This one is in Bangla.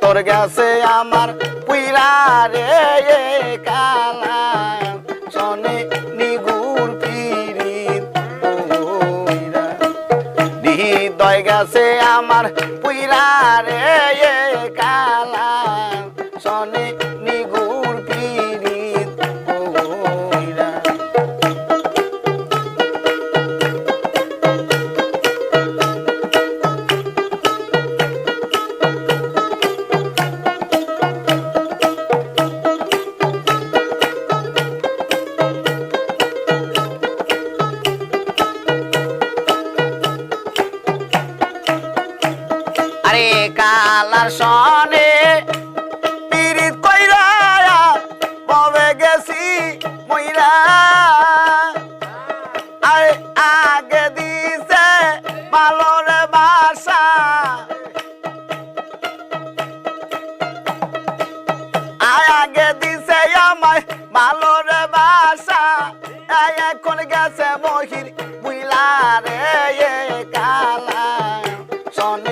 অন্তর গেছে আমার পুইরা রে কালা শোনে নিগুর পিরিত পুইরা হৃদয় গেছে আমার পুইরা রে কালা শোনে নিগুর পিরিত পুইরা আরে কালার সনে পিরিত কইরা ববে গেছি মইরা আরে আগে দিছে ভালোর বাসা আগে দিছে আমায় ভালোর বাসা এখন গেছে মহির বুইলা রে কালা সনে